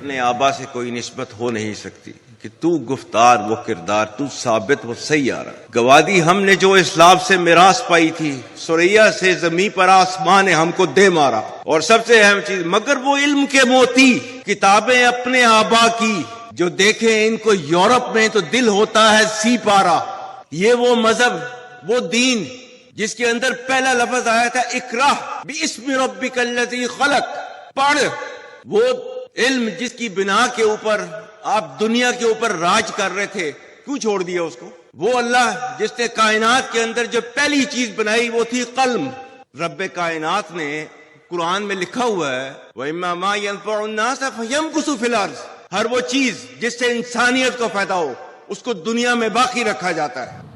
اپنے آبا سے کوئی نسبت ہو نہیں سکتی کہ تو گفتار وہ کردار، تو ثابت وہ سیارہ۔ گوادی ہم نے جو اسلام سے میراث پائی تھی، سریا سے زمیں پر آسمان نے ہم کو دے مارا۔ اور سب سے اہم چیز، مگر وہ علم کے موتی کتابیں اپنے آبا کی، جو دیکھیں ان کو یورپ میں تو دل ہوتا ہے سی پارا۔ یہ وہ مذہب، وہ دین جس کے اندر پہلا لفظ آیا تھا اقرا باسم ربک الذی خلق، پڑھ۔ وہ علم جس کی بنا کے اوپر آپ دنیا کے اوپر راج کر رہے تھے، کیوں چھوڑ دیا اس کو؟ وہ اللہ جس نے کائنات کے اندر جو پہلی چیز بنائی وہ تھی قلم۔ رب کائنات نے قرآن میں لکھا ہوا ہے وَإِمَّا مَا يَنفَعُ النَّاسَ فَيَمْكُثُ فِي الْأَرْضِ، ہر وہ چیز جس سے انسانیت کو فائدہ ہو اس کو دنیا میں باقی رکھا جاتا ہے۔